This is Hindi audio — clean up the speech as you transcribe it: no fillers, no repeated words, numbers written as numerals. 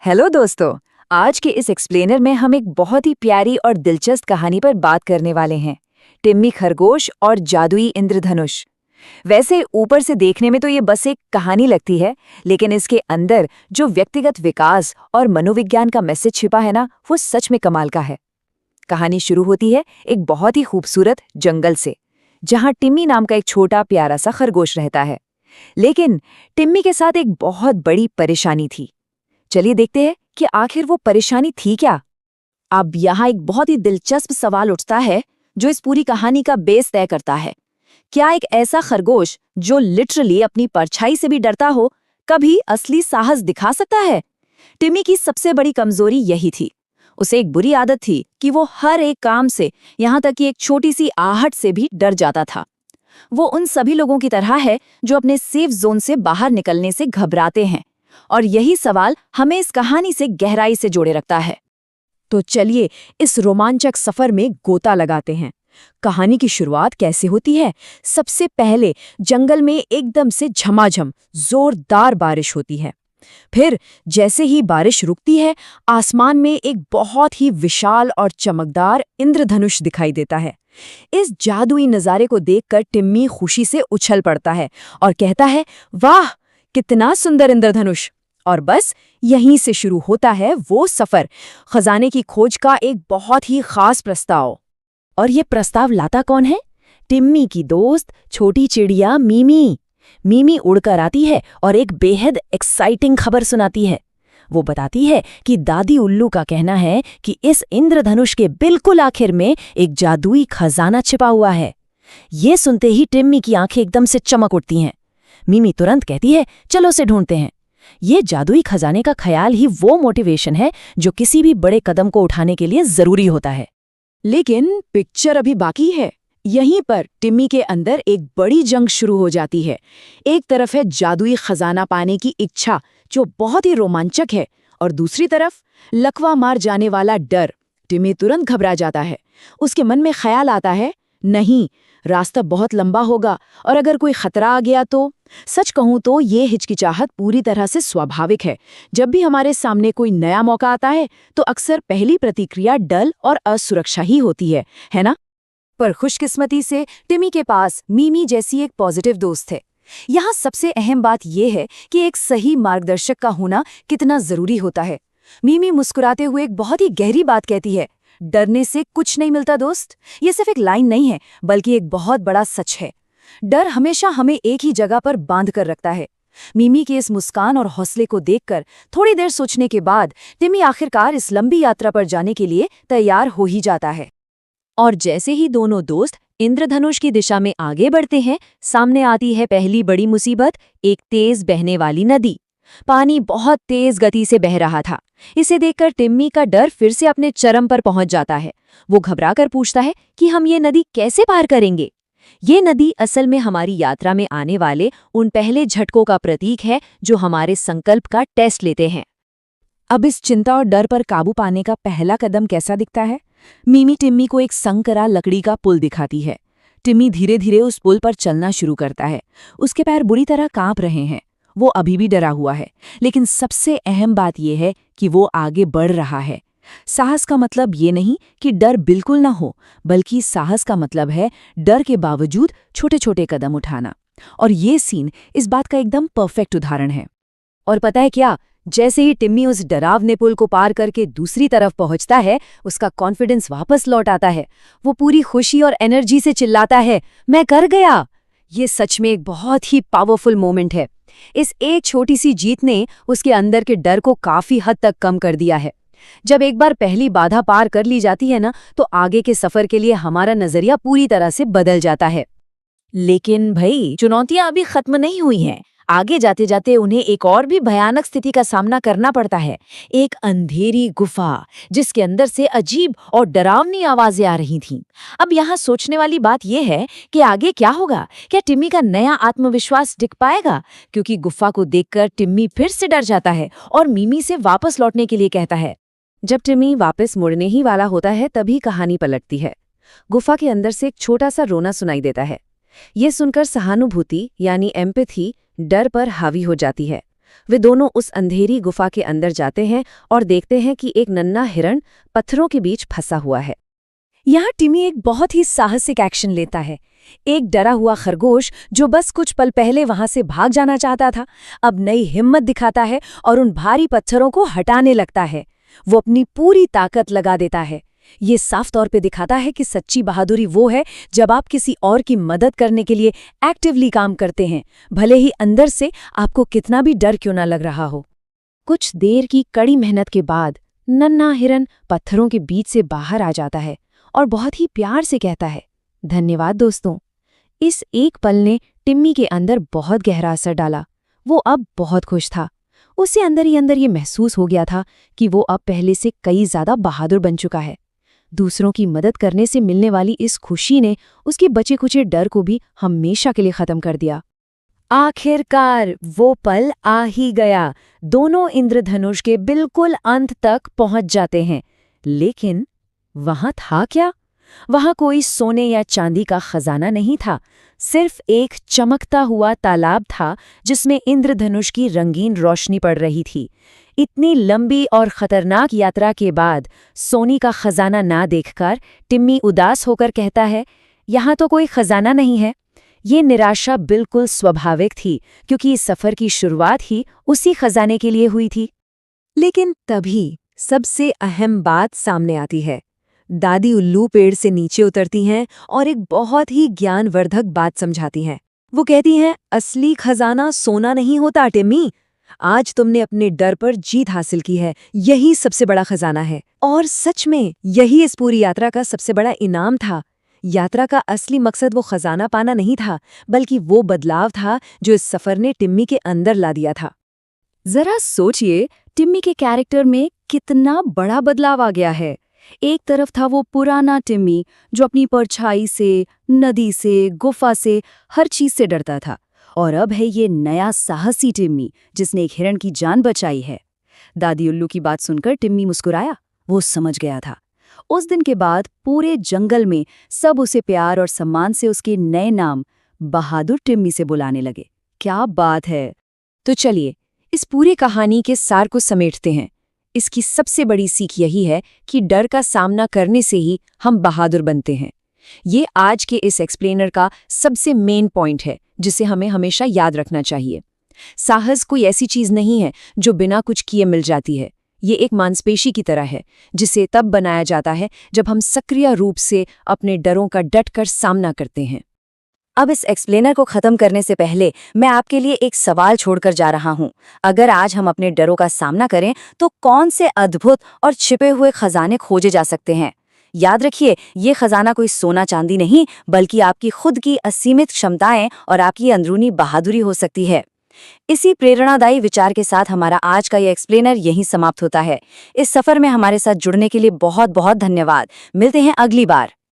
हेलो दोस्तों। आज के इस एक्सप्लेनर में हम एक बहुत ही प्यारी और दिलचस्प कहानी पर बात करने वाले हैं, टिम्मी खरगोश और जादुई इंद्रधनुष। वैसे ऊपर से देखने में तो ये बस एक कहानी लगती है, लेकिन इसके अंदर जो व्यक्तिगत विकास और मनोविज्ञान का मैसेज छिपा है ना, वो सच में कमाल का है। कहानी शुरू होती है एक बहुत ही खूबसूरत जंगल से, जहां टिम्मी नाम का एक छोटा प्यारा सा खरगोश रहता है। लेकिन टिम्मी के साथ एक बहुत बड़ी परेशानी थी। चलिए देखते हैं कि आखिर वो परेशानी थी क्या। अब यहाँ एक बहुत ही दिलचस्प सवाल उठता है जो इस पूरी कहानी का बेस तय करता है। क्या एक ऐसा खरगोश जो लिटरली अपनी परछाई से भी डरता हो, कभी असली साहस दिखा सकता है? टिम्मी की सबसे बड़ी कमजोरी यही थी। उसे एक बुरी आदत थी कि वो हर एक काम से, यहाँ तक कि एक छोटी सी आहट से भी डर जाता था। वो उन सभी लोगों की तरह है जो अपने सेफ जोन से बाहर निकलने से घबराते हैं, और यही सवाल हमें इस कहानी से गहराई से जोड़े रखता है। तो चलिए इस रोमांचक सफर में गोता लगाते हैं। कहानी की शुरुआत कैसे होती है? सबसे पहले जंगल में एकदम से झमाझम जोरदार बारिश होती है। फिर जैसे ही बारिश रुकती है, आसमान में एक बहुत ही विशाल और चमकदार इंद्रधनुष दिखाई देता है। इस जादुई नज़ारे को देखकर टिम्मी खुशी से उछल पड़ता है और कहता है, वाह कितना सुंदर इंद्रधनुष। और बस यहीं से शुरू होता है वो सफर, खजाने की खोज का एक बहुत ही खास प्रस्ताव। और ये प्रस्ताव लाता कौन है? टिम्मी की दोस्त छोटी चिड़िया मीमी। मीमी उड़कर आती है और एक बेहद एक्साइटिंग खबर सुनाती है। वो बताती है कि दादी उल्लू का कहना है कि इस इंद्रधनुष के बिल्कुल आखिर में एक जादुई खजाना छिपा हुआ है। ये सुनते ही टिम्मी की आंखें एकदम से चमक उठती हैं। मीमी तुरंत कहती है, चलो उसे ढूंढते हैं। ये जादुई खजाने का ख्याल ही वो मोटिवेशन है जो किसी भी बड़े कदम को उठाने के लिए जरूरी होता है। लेकिन पिक्चर अभी बाकी है। यहीं पर टिम्मी के अंदर एक बड़ी जंग शुरू हो जाती है। एक तरफ है जादुई खजाना पाने की इच्छा जो बहुत ही रोमांचक है, और दूसरी तरफ लकवा मार जाने वाला डर। टिम्मी तुरंत घबरा जाता है। उसके मन में ख्याल आता है, नहीं, रास्ता बहुत लंबा होगा और अगर कोई खतरा आ गया तो। सच कहूं तो ये हिचकिचाहट पूरी तरह से स्वाभाविक है। जब भी हमारे सामने कोई नया मौका आता है तो अक्सर पहली प्रतिक्रिया डर और असुरक्षा ही होती है ना? पर खुशकिस्मती से टिम्मी के पास मीमी जैसी एक पॉजिटिव दोस्त है। यहाँ सबसे अहम बात यह है कि एक सही मार्गदर्शक का होना कितना जरूरी होता है। मीमी मुस्कुराते हुए एक बहुत ही गहरी बात कहती है, डरने से कुछ नहीं मिलता दोस्त। ये सिर्फ एक लाइन नहीं है, बल्कि एक बहुत बड़ा सच है। डर हमेशा हमें एक ही जगह पर बांध कर रखता है। मीमी के इस मुस्कान और हौसले को देखकर थोड़ी देर सोचने के बाद टिम्मी आखिरकार इस लंबी यात्रा पर जाने के लिए तैयार हो ही जाता है। और जैसे ही दोनों दोस्त इंद्रधनुष की दिशा में आगे बढ़ते हैं, सामने आती है पहली बड़ी मुसीबत, एक तेज बहने वाली नदी। पानी बहुत तेज गति से बह रहा था। इसे देखकर टिम्मी का डर फिर से अपने चरम पर पहुंच जाता है। वो घबराकर पूछता है कि हम ये नदी कैसे पार करेंगे। ये नदी असल में हमारी यात्रा में आने वाले उन पहले झटकों का प्रतीक है जो हमारे संकल्प का टेस्ट लेते हैं। अब इस चिंता और डर पर काबू पाने का पहला कदम कैसा दिखता है? मीमी टिम्मी को एक संकरा लकड़ी का पुल दिखाती है। टिम्मी धीरे धीरे उस पुल पर चलना शुरू करता है। उसके पैर बुरी तरह कांप रहे हैं। वो अभी भी डरा हुआ है, लेकिन सबसे अहम बात यह है कि वो आगे बढ़ रहा है। साहस का मतलब ये नहीं कि डर बिल्कुल ना हो, बल्कि साहस का मतलब है डर के बावजूद छोटे छोटे कदम उठाना। और ये सीन इस बात का एकदम परफेक्ट उदाहरण है। और पता है क्या, जैसे ही टिम्मी उस डरावने पुल को पार करके दूसरी तरफ पहुंचता है, उसका कॉन्फिडेंस वापस लौट आता है। वो पूरी खुशी और एनर्जी से चिल्लाता है, मैं कर गया। ये सच में एक बहुत ही पावरफुल मोमेंट है। इस एक छोटी सी जीत ने उसके अंदर के डर को काफी हद तक कम कर दिया है। जब एक बार पहली बाधा पार कर ली जाती है ना, तो आगे के सफर के लिए हमारा नजरिया पूरी तरह से बदल जाता है। लेकिन भाई, चुनौतियां अभी खत्म नहीं हुई हैं। आगे जाते जाते उन्हें एक और भी भयानक स्थिति का सामना करना पड़ता है। एक अंधेरी गुफा जिसके अंदर से अजीब और डरावनी आवाजें आ रही थीं। अब यहाँ सोचने वाली बात यह है कि आगे क्या होगा। क्या टिम्मी का नया आत्मविश्वास टिक पाएगा? क्योंकि गुफा को देखकर टिम्मी फिर से डर जाता है और मीमी से वापस लौटने के लिए कहता है। जब टिम्मी वापस मुड़ने ही वाला होता है, तभी कहानी पलटती है। गुफा के अंदर से एक छोटा सा रोना सुनाई देता है। ये सुनकर सहानुभूति यानी एम्पैथी डर पर हावी हो जाती है। वे दोनों उस अंधेरी गुफा के अंदर जाते हैं और देखते हैं कि एक नन्हा हिरण पत्थरों के बीच फंसा हुआ है। यहाँ टिमी एक बहुत ही साहसिक एक्शन लेता है। एक डरा हुआ खरगोश जो बस कुछ पल पहले वहां से भाग जाना चाहता था, अब नई हिम्मत दिखाता है और उन भारी पत्थरों को हटाने लगता है। वो अपनी पूरी ताकत लगा देता है। ये साफ तौर पे दिखाता है कि सच्ची बहादुरी वो है जब आप किसी और की मदद करने के लिए एक्टिवली काम करते हैं, भले ही अंदर से आपको कितना भी डर क्यों ना लग रहा हो। कुछ देर की कड़ी मेहनत के बाद नन्हा हिरन पत्थरों के बीच से बाहर आ जाता है और बहुत ही प्यार से कहता है, धन्यवाद दोस्तों। इस एक पल ने टिम्मी के अंदर बहुत गहरा असर डाला। वो अब बहुत खुश था। उसे अंदर ही अंदर ये महसूस हो गया था कि वो अब पहले से कई ज्यादा बहादुर बन चुका है। दूसरों की मदद करने से मिलने वाली इस खुशी ने उसके बचे कुचे डर को भी हमेशा के लिए खत्म कर दिया। आखिरकार वो पल आ ही गया। दोनों इंद्रधनुष के बिल्कुल अंत तक पहुंच जाते हैं। लेकिन वहां था क्या? वहां कोई सोने या चांदी का खजाना नहीं था, सिर्फ एक चमकता हुआ तालाब था जिसमें इंद्रधनुष की रंगीन रोशनी पड़ रही थी। इतनी लंबी और खतरनाक यात्रा के बाद सोने का खजाना ना देखकर टिम्मी उदास होकर कहता है, यहाँ तो कोई खजाना नहीं है। ये निराशा बिल्कुल स्वाभाविक थी क्योंकि इस सफर की शुरुआत ही उसी खजाने के लिए हुई थी। लेकिन तभी सबसे अहम बात सामने आती है। दादी उल्लू पेड़ से नीचे उतरती हैं और एक बहुत ही ज्ञानवर्धक बात समझाती हैं। वो कहती हैं, असली खजाना सोना नहीं होता टिम्मी। आज तुमने अपने डर पर जीत हासिल की है, यही सबसे बड़ा खजाना है। और सच में यही इस पूरी यात्रा का सबसे बड़ा इनाम था। यात्रा का असली मकसद वो खजाना पाना नहीं था, बल्कि वो बदलाव था जो इस सफर ने टिम्मी के अंदर ला दिया था। जरा सोचिए, टिम्मी के कैरेक्टर में कितना बड़ा बदलाव आ गया है। एक तरफ था वो पुराना टिम्मी जो अपनी परछाई से, नदी से, गुफा से, हर चीज से डरता था, और अब है ये नया साहसी टिम्मी जिसने एक हिरण की जान बचाई है। दादी उल्लू की बात सुनकर टिम्मी मुस्कुराया। वो समझ गया था। उस दिन के बाद पूरे जंगल में सब उसे प्यार और सम्मान से उसके नए नाम बहादुर टिम्मी से बुलाने लगे। क्या बात है! तो चलिए इस पूरी कहानी के सार को समेटते हैं। इसकी सबसे बड़ी सीख यही है कि डर का सामना करने से ही हम बहादुर बनते हैं। ये आज के इस एक्सप्लेनर का सबसे मेन पॉइंट है जिसे हमें हमेशा याद रखना चाहिए। साहस कोई ऐसी चीज नहीं है जो बिना कुछ किए मिल जाती है। ये एक मांसपेशी की तरह है जिसे तब बनाया जाता है जब हम सक्रिय रूप से अपने डरों का डटकर सामना करते हैं। अब इस एक्सप्लेनर को खत्म करने से पहले मैं आपके लिए एक सवाल छोड़कर जा रहा हूं। अगर आज हम अपने डरों का सामना करें तो कौन से अद्भुत और छिपे हुए खजाने खोजे जा सकते हैं? याद रखिए, ये खजाना कोई सोना चांदी नहीं, बल्कि आपकी खुद की असीमित क्षमताएं और आपकी अंदरूनी बहादुरी हो सकती है। इसी प्रेरणादायी विचार के साथ हमारा आज का ये एक्सप्लेनर यहीं समाप्त होता है। इस सफर में हमारे साथ जुड़ने के लिए बहुत बहुत धन्यवाद। मिलते हैं अगली बार।